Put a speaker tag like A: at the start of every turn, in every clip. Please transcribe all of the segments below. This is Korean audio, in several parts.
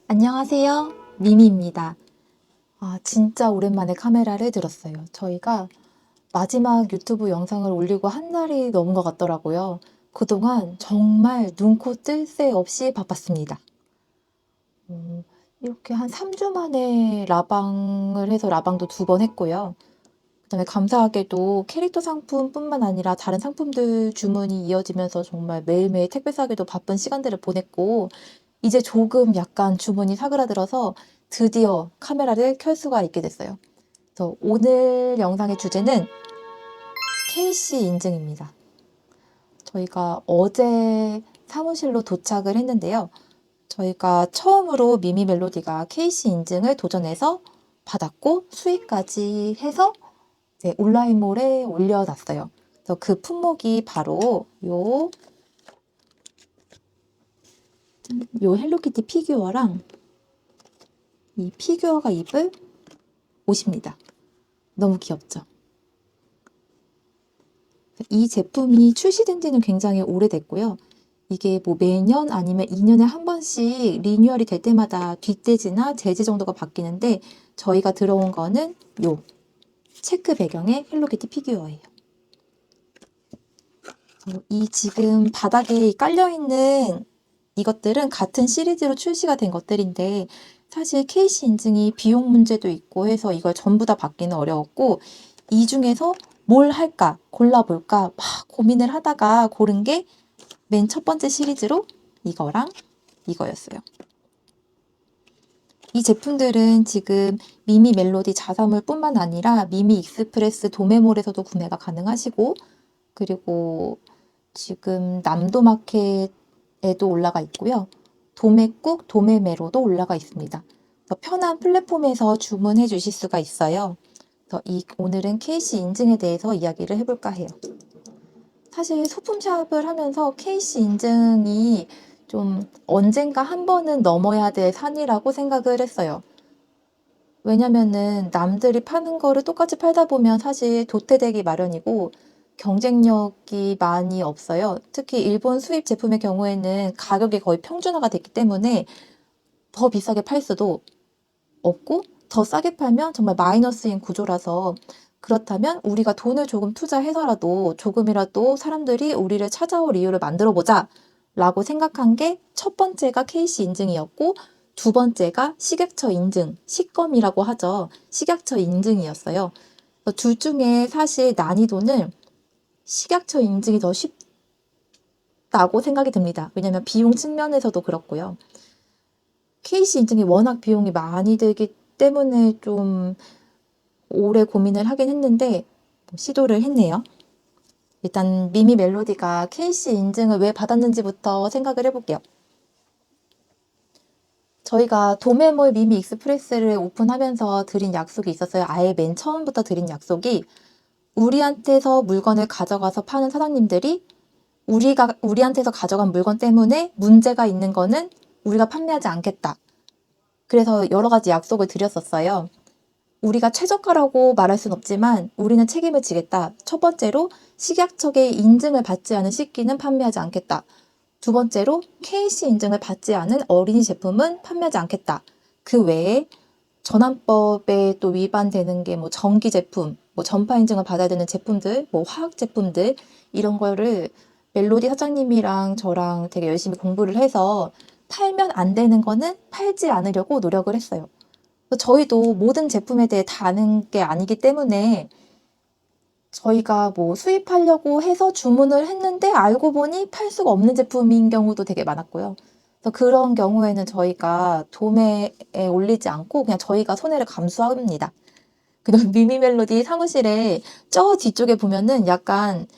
A: 안녕하세요. 미미입니다. 진짜 오랜만에 카메라를 들었어요. 저희가 마지막 유튜브 영상을 올리고 한 달이 넘은 것 같더라고요. 그동안 정말 눈코 뜰 새 없이 바빴습니다. 이렇게 한 3주 만에 라방을 해서 라방도 2번 했고요. 그다음에 감사하게도 캐릭터 상품뿐만 아니라 다른 상품들 주문이 이어지면서 정말 매일매일 택배 싸기도 바쁜 시간들을 보냈고, 이제 조금 약간 주문이 사그라들어서 드디어 카메라를 켤 수가 있게 됐어요. 그래서 오늘 영상의 주제는 KC 인증입니다. 저희가 어제 사무실로 도착을 했는데요. 저희가 처음으로 미미 멜로디가 KC 인증을 도전해서 받았고 수익까지 해서 이제 온라인몰에 올려놨어요. 그래서 그 품목이 바로 요 헬로키티 피규어랑 이 피규어가 입을 옷입니다. 너무 귀엽죠? 이 제품이 출시된 지는 굉장히 오래됐고요. 이게 뭐 매년 아니면 2년에 한 번씩 리뉴얼이 될 때마다 뒷돼지나 재질 정도가 바뀌는데, 저희가 들어온 거는 요 체크 배경의 헬로키티 피규어예요. 이 지금 바닥에 깔려있는 이것들은 같은 시리즈로 출시가 된 것들인데, 사실 KC 인증이 비용 문제도 있고 해서 이걸 전부 다 받기는 어려웠고, 이 중에서 뭘 할까 골라볼까 막 고민을 하다가 고른 게 맨 첫 번째 시리즈로 이거랑 이거였어요. 이 제품들은 지금 미미 멜로디 자사몰뿐만 아니라 미미 익스프레스 도매몰에서도 구매가 가능하시고, 그리고 지금 남도마켓에도 올라가 있고요. 도매국, 도매매로도 올라가 있습니다. 편한 플랫폼에서 주문해 주실 수가 있어요. 그래서 오늘은 KC 인증에 대해서 이야기를 해볼까 해요. 사실 소품샵을 하면서 KC 인증이 좀 언젠가 한 번은 넘어야 될 산이라고 생각을 했어요. 왜냐면은 남들이 파는 거를 똑같이 팔다 보면 사실 도태되기 마련이고 경쟁력이 많이 없어요. 특히 일본 수입 제품의 경우에는 가격이 거의 평준화가 됐기 때문에 더 비싸게 팔 수도 없고, 더 싸게 팔면 정말 마이너스인 구조라서, 그렇다면 우리가 돈을 조금 투자해서라도 조금이라도 사람들이 우리를 찾아올 이유를 만들어 보자 라고 생각한 게 첫 번째가 KC 인증이었고, 두 번째가 식약처 인증, 식검이라고 하죠. 식약처 인증이었어요. 둘 중에 사실 난이도는 식약처 인증이 더 쉽다고 생각이 듭니다. 왜냐하면 비용 측면에서도 그렇고요. KC 인증이 워낙 비용이 많이 들기 때문에 좀 오래 고민을 하긴 했는데 시도를 했네요. 일단 미미 멜로디가 KC 인증을 왜 받았는지부터 생각을 해볼게요. 저희가 도매몰 미미 익스프레스를 오픈하면서 드린 약속이 있었어요. 아예 맨 처음부터 드린 약속이, 우리한테서 물건을 가져가서 파는 사장님들이 우리한테서 가져간 물건 때문에 문제가 있는 거는 우리가 판매하지 않겠다. 그래서 여러 가지 약속을 드렸었어요. 우리가 최저가라고 말할 순 없지만 우리는 책임을 지겠다. 첫 번째로 식약처의 인증을 받지 않은 식기는 판매하지 않겠다. 두 번째로 KC 인증을 받지 않은 어린이 제품은 판매하지 않겠다. 그 외에 전환법에 또 위반되는 게 뭐 전기 제품, 뭐 전파 인증을 받아야 되는 제품들, 뭐 화학 제품들, 이런 거를 멜로디 사장님이랑 저랑 되게 열심히 공부를 해서 팔면 안 되는 거는 팔지 않으려고 노력을 했어요. 저희도 모든 제품에 대해 다 아는 게 아니기 때문에 저희가 뭐 수입하려고 해서 주문을 했는데 알고 보니 팔 수가 없는 제품인 경우도 되게 많았고요. 그래서 그런 경우에는 저희가 도매에 올리지 않고 그냥 저희가 손해를 감수합니다. 그리고 미미 멜로디 사무실에 저 뒤쪽에 보면은 약간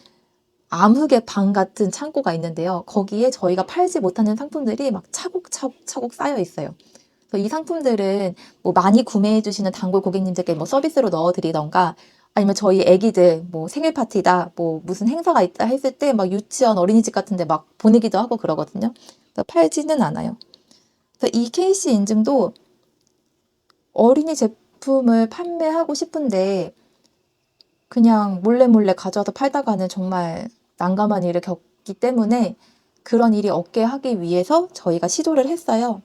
A: 암흑의 방 같은 창고가 있는데요. 거기에 저희가 팔지 못하는 상품들이 막 차곡차곡 쌓여 있어요. 그래서 이 상품들은 뭐 많이 구매해 주시는 단골 고객님들께 뭐 서비스로 넣어드리던가, 아니면 저희 애기들 뭐 생일 파티다, 뭐 무슨 행사가 있다 했을 때 막 유치원 어린이집 같은데 막 보내기도 하고 그러거든요. 그래서 팔지는 않아요. 그래서 이 KC 인증도 어린이 제품을 판매하고 싶은데 그냥 몰래 가져와서 팔다가는 정말 난감한 일을 겪기 때문에 그런 일이 없게 하기 위해서 저희가 시도를 했어요.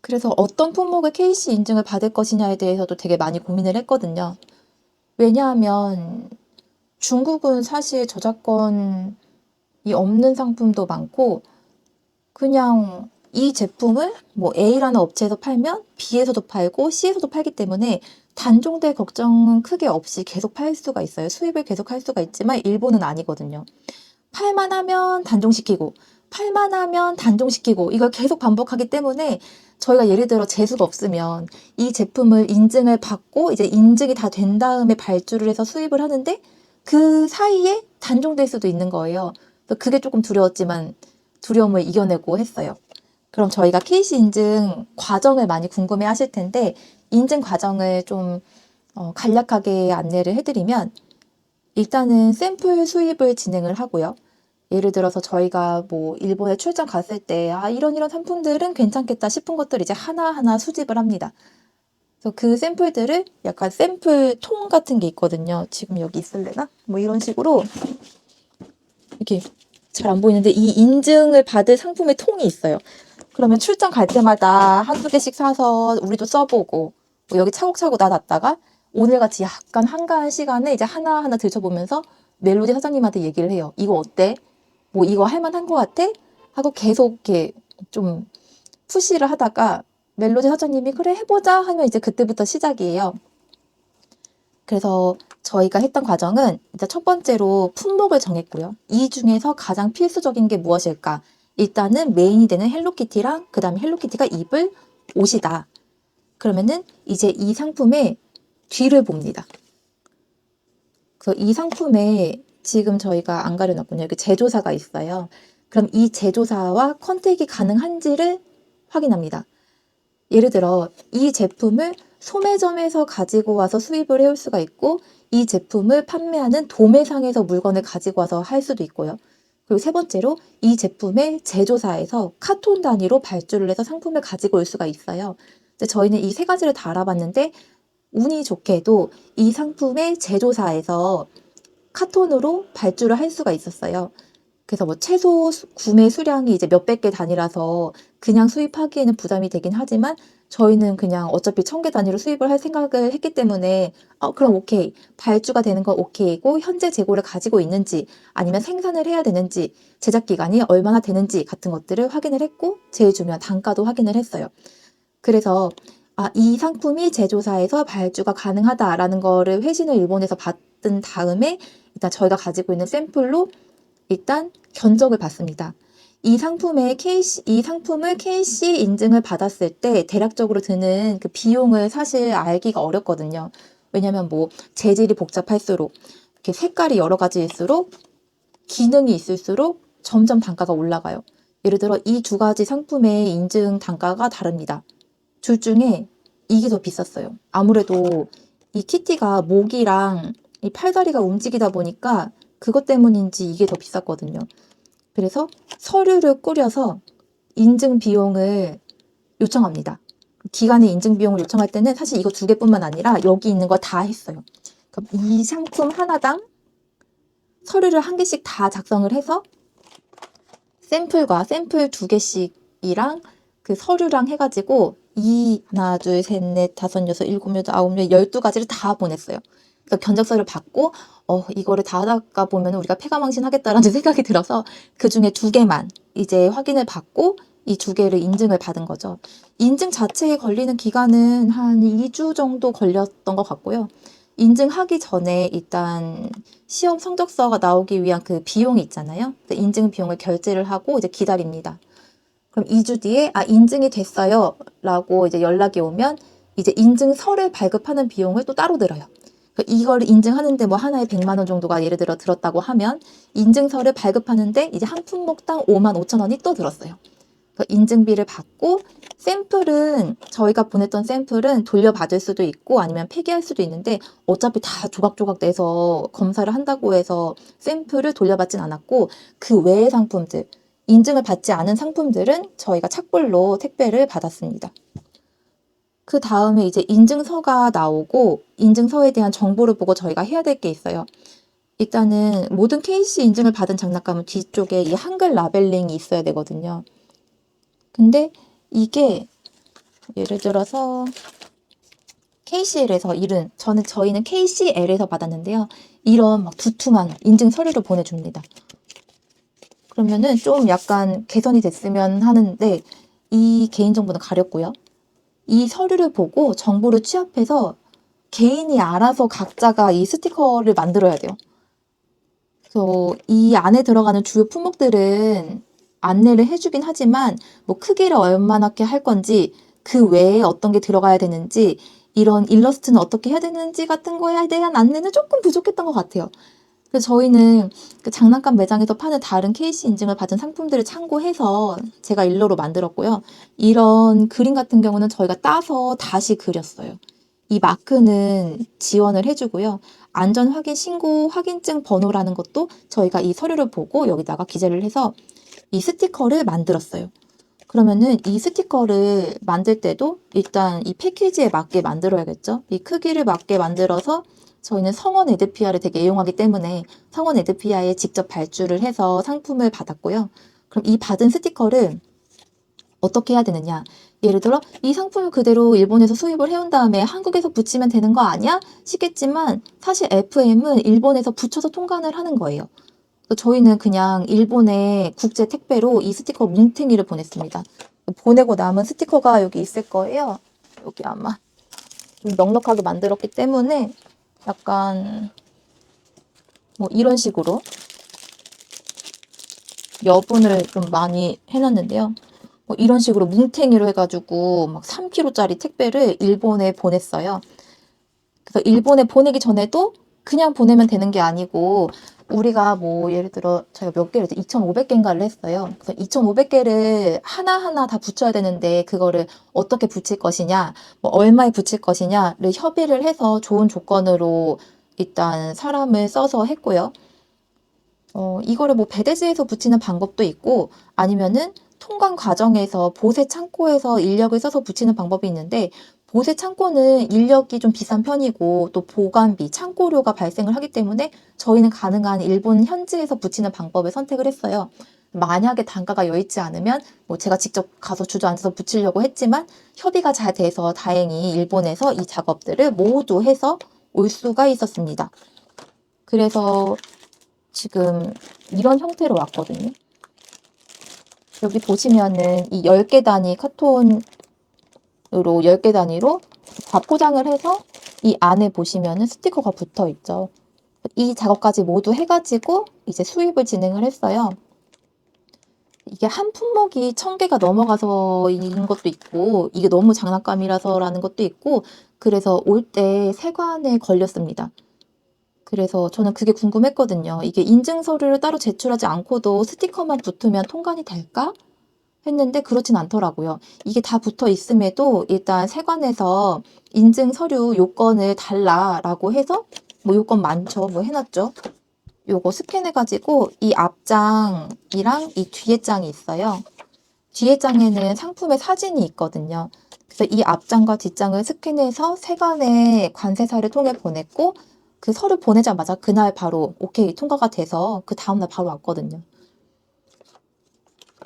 A: 그래서 어떤 품목의 KC 인증을 받을 것이냐에 대해서도 되게 많이 고민을 했거든요. 왜냐하면 중국은 사실 저작권이 없는 상품도 많고 그냥 이 제품을 뭐 A라는 업체에서 팔면 B에서도 팔고 C에서도 팔기 때문에 단종될 걱정은 크게 없이 계속 팔 수가 있어요. 수입을 계속 할 수가 있지만 일본은 아니거든요. 팔만 하면 단종시키고 팔만 하면 단종시키고 이걸 계속 반복하기 때문에 저희가 예를 들어 재수가 없으면 이 제품을 인증을 받고 이제 인증이 다 된 다음에 발주를 해서 수입을 하는데 그 사이에 단종될 수도 있는 거예요. 그래서 그게 조금 두려웠지만 두려움을 이겨내고 했어요. 그럼 저희가 KC 인증 과정을 많이 궁금해 하실 텐데 인증 과정을 좀 간략하게 안내를 해드리면 일단은 샘플 수입을 진행을 하고요. 예를 들어서 저희가 뭐 일본에 출장 갔을 때 이런 상품들은 괜찮겠다 싶은 것들 이제 하나하나 수집을 합니다. 그래서 그 샘플들을 약간 샘플 통 같은 게 있거든요. 지금 여기 있을래나? 뭐 이런 식으로 이렇게 잘 안 보이는데 이 인증을 받을 상품의 통이 있어요. 그러면 출장 갈 때마다 한두 개씩 사서 우리도 써보고 뭐 여기 차곡차곡 놔놨다가 오늘같이 약간 한가한 시간에 이제 하나하나 들춰보면서 멜로디 사장님한테 얘기를 해요. 이거 어때? 뭐 이거 할만한 것 같아? 하고 계속 이렇게 좀 푸시를 하다가 멜로디 사장님이 그래 해보자 하면 이제 그때부터 시작이에요. 그래서 저희가 했던 과정은 이제 첫 번째로 품목을 정했고요. 이 중에서 가장 필수적인 게 무엇일까? 일단은 메인이 되는 헬로키티랑 그 다음에 헬로키티가 입을 옷이다. 그러면은 이제 이 상품의 뒤를 봅니다. 그래서 이 상품에 지금 저희가 안 가려놨군요. 여기 제조사가 있어요. 그럼 이 제조사와 컨택이 가능한지를 확인합니다. 예를 들어 이 제품을 소매점에서 가지고 와서 수입을 해올 수가 있고 이 제품을 판매하는 도매상에서 물건을 가지고 와서 할 수도 있고요. 그리고 세 번째로 이 제품의 제조사에서 카톤 단위로 발주를 해서 상품을 가지고 올 수가 있어요. 근데 저희는 이 세 가지를 다 알아봤는데 운이 좋게도 이 상품의 제조사에서 카톤으로 발주를 할 수가 있었어요. 그래서 뭐 최소 구매 수량이 이제 몇백 개 단위라서 그냥 수입하기에는 부담이 되긴 하지만 저희는 그냥 어차피 1000개 단위로 수입을 할 생각을 했기 때문에 그럼 오케이. 발주가 되는 건 오케이고 현재 재고를 가지고 있는지 아니면 생산을 해야 되는지 제작 기간이 얼마나 되는지 같은 것들을 확인을 했고 제일 중요한 단가도 확인을 했어요. 그래서 이 상품이 제조사에서 발주가 가능하다라는 거를 회신을 일본에서 받은 다음에 일단 저희가 가지고 있는 샘플로 일단 견적을 받습니다. 이 상품을 KC 인증을 받았을 때 대략적으로 드는 그 비용을 사실 알기가 어렵거든요. 왜냐면 뭐 재질이 복잡할수록 이렇게 색깔이 여러 가지일수록 기능이 있을수록 점점 단가가 올라가요. 예를 들어 이 두 가지 상품의 인증 단가가 다릅니다. 둘 중에 이게 더 비쌌어요. 아무래도 이 키티가 목이랑 이 팔다리가 움직이다 보니까 그것 때문인지 이게 더 비쌌거든요. 그래서 서류를 꾸려서 인증 비용을 요청합니다. 기간의 인증 비용을 요청할 때는 사실 이거 두 개뿐만 아니라 여기 있는 거 다 했어요. 그럼 이 상품 하나당 서류를 한 개씩 다 작성을 해서 샘플과 샘플 두 개씩이랑 그 서류랑 해가지고 하나, 둘, 셋, 넷, 다섯, 여섯, 일곱, 여덟, 아홉, 열, 12가지를 다 보냈어요. 그래서 견적서를 받고 이거를 다 하다가 보면 우리가 패가망신하겠다라는 생각이 들어서 그 중에 두 개만 이제 확인을 받고 이 두 개를 인증을 받은 거죠. 인증 자체에 걸리는 기간은 한 2주 정도 걸렸던 것 같고요. 인증하기 전에 일단 시험 성적서가 나오기 위한 그 비용이 있잖아요. 인증 비용을 결제를 하고 이제 기다립니다. 그럼 2주 뒤에 인증이 됐어요 라고 이제 연락이 오면 이제 인증서를 발급하는 비용을 또 따로 들어요. 이걸 인증하는데 뭐 하나에 100만 원 정도가 예를 들어 들었다고 하면 인증서를 발급하는데 이제 한 품목당 5만 5천 원이 또 들었어요. 인증비를 받고 샘플은 저희가 보냈던 샘플은 돌려받을 수도 있고 아니면 폐기할 수도 있는데 어차피 다 조각조각 내서 검사를 한다고 해서 샘플을 돌려받진 않았고 그 외의 상품들 인증을 받지 않은 상품들은 저희가 착불로 택배를 받았습니다. 그 다음에 이제 인증서가 나오고 인증서에 대한 정보를 보고 저희가 해야 될 게 있어요. 일단은 모든 KC 인증을 받은 장난감은 뒤쪽에 이 한글 라벨링이 있어야 되거든요. 근데 이게 예를 들어서 KCL에서 저희는 KCL에서 받았는데요. 이런 막 두툼한 인증 서류를 보내줍니다. 그러면은 좀 약간 개선이 됐으면 하는데 이 개인정보는 가렸고요. 이 서류를 보고 정보를 취합해서 개인이 알아서 각자가 이 스티커를 만들어야 돼요. 그래서 이 안에 들어가는 주요 품목들은 안내를 해주긴 하지만 뭐 크기를 얼마나 할 건지 그 외에 어떤 게 들어가야 되는지 이런 일러스트는 어떻게 해야 되는지 같은 거에 대한 안내는 조금 부족했던 것 같아요. 그래서 저희는 그 장난감 매장에서 파는 다른 KC 인증을 받은 상품들을 참고해서 제가 일러로 만들었고요. 이런 그림 같은 경우는 저희가 따서 다시 그렸어요. 이 마크는 지원을 해주고요. 안전 확인 신고 확인증 번호라는 것도 저희가 이 서류를 보고 여기다가 기재를 해서 이 스티커를 만들었어요. 그러면은 이 스티커를 만들 때도 일단 이 패키지에 맞게 만들어야겠죠. 이 크기를 맞게 만들어서 저희는 성원 에드피아를 되게 애용하기 때문에 성원 에드피아에 직접 발주를 해서 상품을 받았고요. 그럼 이 받은 스티커를 어떻게 해야 되느냐. 예를 들어 이 상품을 그대로 일본에서 수입을 해온 다음에 한국에서 붙이면 되는 거 아니야? 싶겠지만 사실 FM은 일본에서 붙여서 통관을 하는 거예요. 저희는 그냥 일본에 국제 택배로 이 스티커 뭉탱이를 보냈습니다. 보내고 남은 스티커가 여기 있을 거예요. 여기 아마 좀 넉넉하게 만들었기 때문에 약간 뭐 이런 식으로 여분을 좀 많이 해놨는데요. 뭐 이런 식으로 뭉탱이로 해가지고 막 3kg짜리 택배를 일본에 보냈어요. 그래서 일본에 보내기 전에도 그냥 보내면 되는 게 아니고 우리가 뭐 예를 들어 저희가 몇 개를 2,500개인가를 했어요. 그래서 2,500개를 하나하나 다 붙여야 되는데 그거를 어떻게 붙일 것이냐, 뭐 얼마에 붙일 것이냐를 협의를 해서 좋은 조건으로 일단 사람을 써서 했고요. 이거를 뭐 배대지에서 붙이는 방법도 있고 아니면은 통관 과정에서 보세 창고에서 인력을 써서 붙이는 방법이 있는데 보세 창고는 인력이 좀 비싼 편이고 또 보관비, 창고료가 발생을 하기 때문에 저희는 가능한 일본 현지에서 붙이는 방법을 선택을 했어요. 만약에 단가가 여의치 않으면 뭐 제가 직접 가서 주저앉아서 붙이려고 했지만 협의가 잘 돼서 다행히 일본에서 이 작업들을 모두 해서 올 수가 있었습니다. 그래서 지금 이런 형태로 왔거든요. 여기 보시면은 이 10개 단위 카톤으로 10개 단위로 과포장을 해서 이 안에 보시면은 스티커가 붙어 있죠. 이 작업까지 모두 해가지고 이제 수입을 진행을 했어요. 이게 한 품목이 1,000개가 넘어가서인 것도 있고 이게 너무 장난감이라서라는 것도 있고 그래서 올 때 세관에 걸렸습니다. 그래서 저는 그게 궁금했거든요. 이게 인증 서류를 따로 제출하지 않고도 스티커만 붙으면 통관이 될까? 했는데 그렇진 않더라고요. 이게 다 붙어 있음에도 일단 세관에서 인증 서류 요건을 달라라고 해서 뭐 요건 많죠. 뭐 해놨죠. 요거 스캔해가지고 이 앞장이랑 이 뒤에 장이 있어요. 뒤에 장에는 상품의 사진이 있거든요. 그래서 이 앞장과 뒷장을 스캔해서 세관에 관세사를 통해 보냈고 그 서류 보내자마자 그날 바로 오케이 통과가 돼서 그 다음날 바로 왔거든요.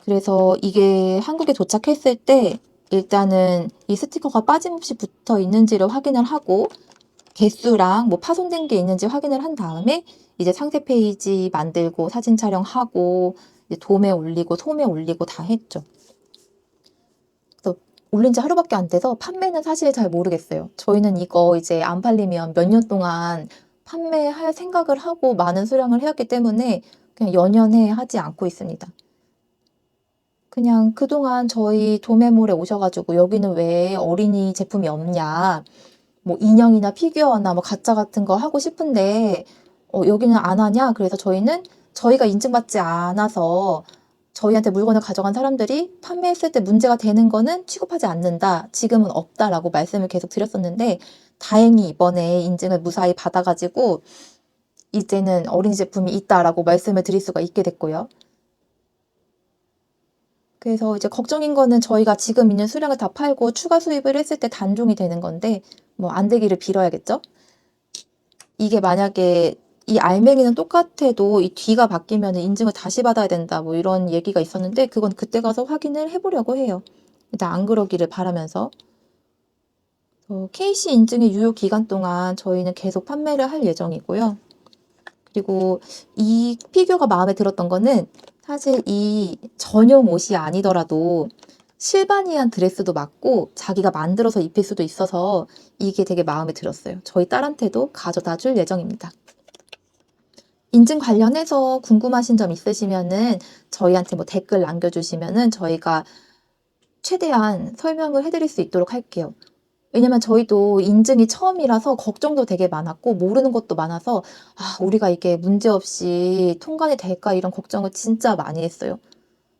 A: 그래서 이게 한국에 도착했을 때 일단은 이 스티커가 빠짐없이 붙어 있는지를 확인을 하고 개수랑 뭐 파손된 게 있는지 확인을 한 다음에 이제 상세 페이지 만들고 사진 촬영하고 이제 돔에 올리고 솜에 올리고 다 했죠. 그래서 올린 지 하루밖에 안 돼서 판매는 사실 잘 모르겠어요. 저희는 이거 이제 안 팔리면 몇 년 동안 판매할 생각을 하고 많은 수량을 해왔기 때문에 그냥 연연해 하지 않고 있습니다. 그냥 그동안 저희 도매몰에 오셔가지고 여기는 왜 어린이 제품이 없냐, 뭐 인형이나 피규어나 뭐 가짜 같은 거 하고 싶은데 여기는 안 하냐? 그래서 저희는 저희가 인증받지 않아서 저희한테 물건을 가져간 사람들이 판매했을 때 문제가 되는 거는 취급하지 않는다. 지금은 없다라고 말씀을 계속 드렸었는데 다행히 이번에 인증을 무사히 받아가지고 이제는 어린이 제품이 있다라고 말씀을 드릴 수가 있게 됐고요. 그래서 이제 걱정인 거는 저희가 지금 있는 수량을 다 팔고 추가 수입을 했을 때 단종이 되는 건데 뭐 안 되기를 빌어야겠죠? 이게 만약에 이 알맹이는 똑같아도 이 뒤가 바뀌면 인증을 다시 받아야 된다 뭐 이런 얘기가 있었는데 그건 그때 가서 확인을 해보려고 해요. 일단 안 그러기를 바라면서. KC 인증의 유효 기간 동안 저희는 계속 판매를 할 예정이고요. 그리고 이 피규어가 마음에 들었던 거는 사실 이 전용 옷이 아니더라도 실바니안 드레스도 맞고 자기가 만들어서 입힐 수도 있어서 이게 되게 마음에 들었어요. 저희 딸한테도 가져다 줄 예정입니다. 인증 관련해서 궁금하신 점 있으시면은 저희한테 뭐 댓글 남겨주시면은 저희가 최대한 설명을 해드릴 수 있도록 할게요. 왜냐면 저희도 인증이 처음이라서 걱정도 되게 많았고 모르는 것도 많아서 우리가 이게 문제없이 통관이 될까 이런 걱정을 진짜 많이 했어요.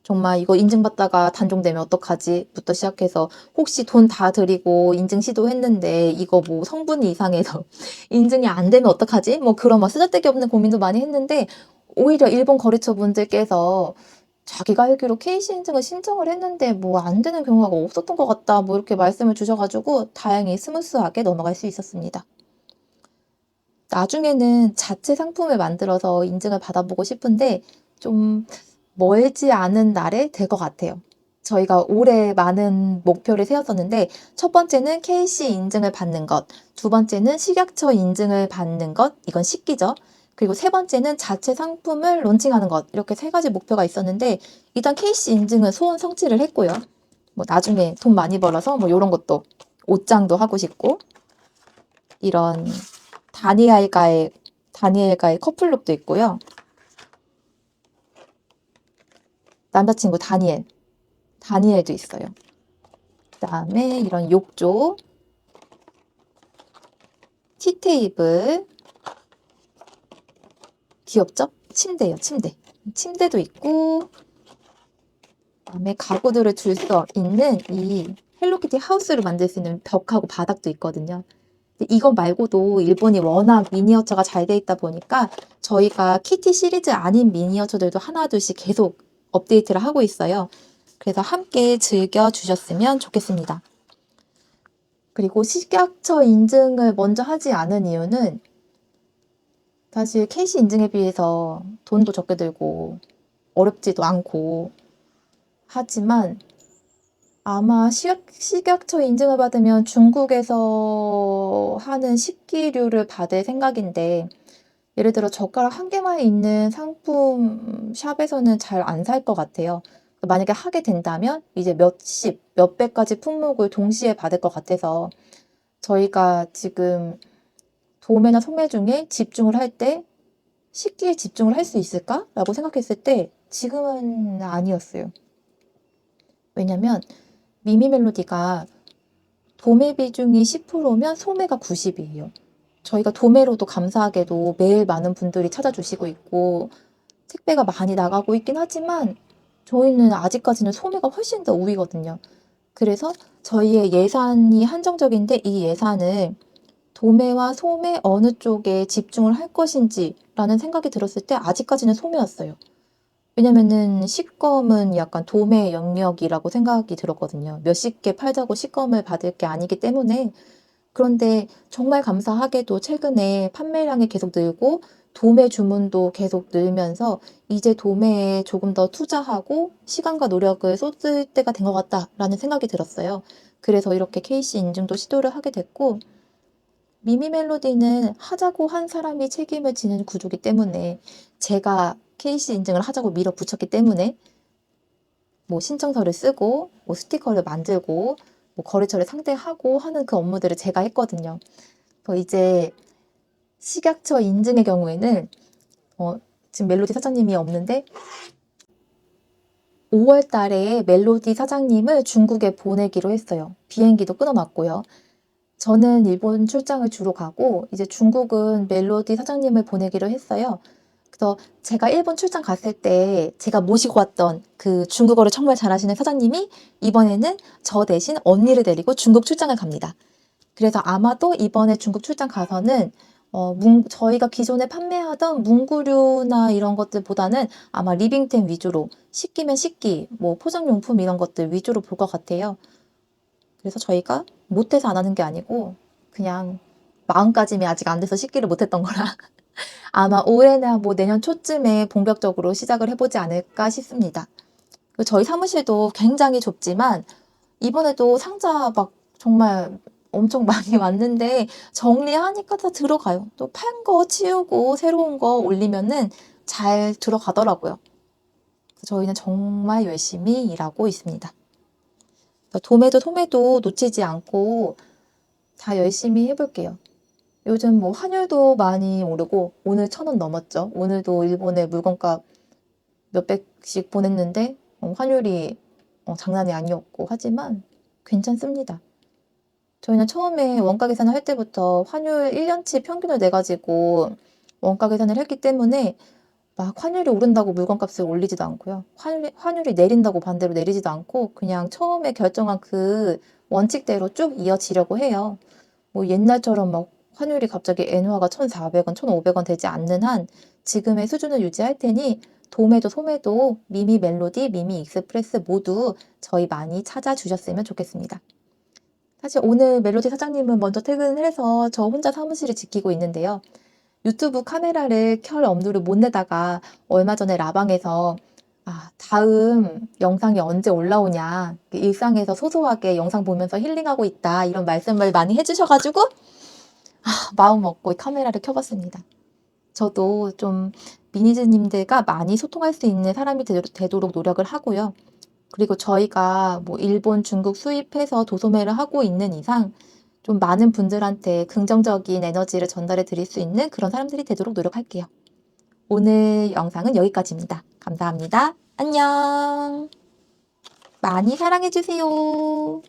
A: 정말 이거 인증받다가 단종되면 어떡하지? 부터 시작해서 혹시 돈 다 들이고 인증 시도했는데 이거 뭐 성분이 이상해서 인증이 안 되면 어떡하지? 뭐 그런 막 쓰잘데기 없는 고민도 많이 했는데 오히려 일본 거래처 분들께서 자기가 알기로 KC 인증을 신청을 했는데 뭐 안 되는 경우가 없었던 것 같다. 뭐 이렇게 말씀을 주셔가지고 다행히 스무스하게 넘어갈 수 있었습니다. 나중에는 자체 상품을 만들어서 인증을 받아보고 싶은데 좀 멀지 않은 날에 될 것 같아요. 저희가 올해 많은 목표를 세웠었는데 첫 번째는 KC 인증을 받는 것, 두 번째는 식약처 인증을 받는 것, 이건 식기죠. 그리고 세 번째는 자체 상품을 론칭하는 것, 이렇게 세 가지 목표가 있었는데 일단 KC 인증은 소원 성취를 했고요. 뭐 나중에 돈 많이 벌어서 뭐 이런 것도 옷장도 하고 싶고 이런 다니엘과의 커플룩도 있고요. 남자친구 다니엘도 있어요. 그다음에 이런 욕조, 티테이블, 귀엽죠? 침대예요, 침대. 침대도 있고, 그다음에 가구들을 둘 수 있는 이 헬로키티 하우스를 만들 수 있는 벽하고 바닥도 있거든요. 근데 이것 말고도 일본이 워낙 미니어처가 잘 돼 있다 보니까 저희가 키티 시리즈 아닌 미니어처들도 하나둘씩 계속 업데이트를 하고 있어요. 그래서 함께 즐겨주셨으면 좋겠습니다. 그리고 식약처 인증을 먼저 하지 않은 이유는 사실 KC 인증에 비해서 돈도 적게 들고 어렵지도 않고 하지만 아마 식약처 인증을 받으면 중국에서 하는 식기류를 받을 생각인데 예를 들어 젓가락 한 개만 있는 상품 샵에서는 잘 안 살 것 같아요. 만약에 하게 된다면 이제 몇백가지 품목을 동시에 받을 것 같아서 저희가 지금 도매나 소매 중에 집중을 할 때 식기에 집중을 할 수 있을까라고 생각했을 때 지금은 아니었어요. 왜냐면 미미 멜로디가 도매 비중이 10%면 소매가 90이에요. 저희가 도매로도 감사하게도 매일 많은 분들이 찾아주시고 있고 택배가 많이 나가고 있긴 하지만 저희는 아직까지는 소매가 훨씬 더 우위거든요. 그래서 저희의 예산이 한정적인데 이 예산을 도매와 소매 어느 쪽에 집중을 할 것인지라는 생각이 들었을 때 아직까지는 소매였어요. 왜냐면은 식검은 약간 도매 영역이라고 생각이 들었거든요. 몇십 개 팔자고 식검을 받을 게 아니기 때문에. 그런데 정말 감사하게도 최근에 판매량이 계속 늘고 도매 주문도 계속 늘면서 이제 도매에 조금 더 투자하고 시간과 노력을 쏟을 때가 된 것 같다라는 생각이 들었어요. 그래서 이렇게 KC 인증도 시도를 하게 됐고 미미 멜로디는 하자고 한 사람이 책임을 지는 구조기 때문에 제가 KC 인증을 하자고 밀어붙였기 때문에 뭐 신청서를 쓰고 뭐 스티커를 만들고 뭐 거래처를 상대하고 하는 그 업무들을 제가 했거든요. 이제 식약처 인증의 경우에는 지금 멜로디 사장님이 없는데 5월 달에 멜로디 사장님을 중국에 보내기로 했어요. 비행기도 끊어놨고요. 저는 일본 출장을 주로 가고 이제 중국은 멜로디 사장님을 보내기로 했어요. 그래서 제가 일본 출장 갔을 때 제가 모시고 왔던 그 중국어를 정말 잘하시는 사장님이 이번에는 저 대신 언니를 데리고 중국 출장을 갑니다. 그래서 아마도 이번에 중국 출장 가서는 저희가 기존에 판매하던 문구류나 이런 것들보다는 아마 리빙템 위주로 식기면 식기, 뭐 포장용품 이런 것들 위주로 볼 것 같아요. 그래서 저희가 못해서 안 하는 게 아니고 그냥 마음가짐이 아직 안 돼서 식기를 못했던 거라 아마 올해나 뭐 내년 초쯤에 본격적으로 시작을 해보지 않을까 싶습니다. 저희 사무실도 굉장히 좁지만 이번에도 상자 막 정말 엄청 많이 왔는데 정리하니까 다 들어가요. 또 판 거 치우고 새로운 거 올리면은 잘 들어가더라고요. 저희는 정말 열심히 일하고 있습니다. 도매도 소매도 놓치지 않고 다 열심히 해볼게요. 요즘 뭐 환율도 많이 오르고 오늘 1,000원 넘었죠. 오늘도 일본에 물건값 몇백씩 보냈는데 환율이 장난이 아니었고 하지만 괜찮습니다. 저희는 처음에 원가 계산을 할 때부터 환율 1년치 평균을 내가지고 원가 계산을 했기 때문에 막 환율이 오른다고 물건값을 올리지도 않고요. 환율이 내린다고 반대로 내리지도 않고 그냥 처음에 결정한 그 원칙대로 쭉 이어지려고 해요. 뭐 옛날처럼 막 환율이 갑자기 엔화가 1,400원, 1,500원 되지 않는 한 지금의 수준을 유지할 테니 도매도 소매도 미미 멜로디, 미미 익스프레스 모두 저희 많이 찾아주셨으면 좋겠습니다. 사실 오늘 멜로디 사장님은 먼저 퇴근을 해서 저 혼자 사무실을 지키고 있는데요. 유튜브 카메라를 켤 엄두를 못 내다가 얼마 전에 라방에서 다음 영상이 언제 올라오냐, 일상에서 소소하게 영상 보면서 힐링하고 있다 이런 말씀을 많이 해주셔가지고 마음 먹고 카메라를 켜봤습니다. 저도 좀 미니즈님들과 많이 소통할 수 있는 사람이 되도록 노력을 하고요. 그리고 저희가 뭐 일본, 중국 수입해서 도소매를 하고 있는 이상 좀 많은 분들한테 긍정적인 에너지를 전달해 드릴 수 있는 그런 사람들이 되도록 노력할게요. 오늘 영상은 여기까지입니다. 감사합니다. 안녕. 많이 사랑해 주세요.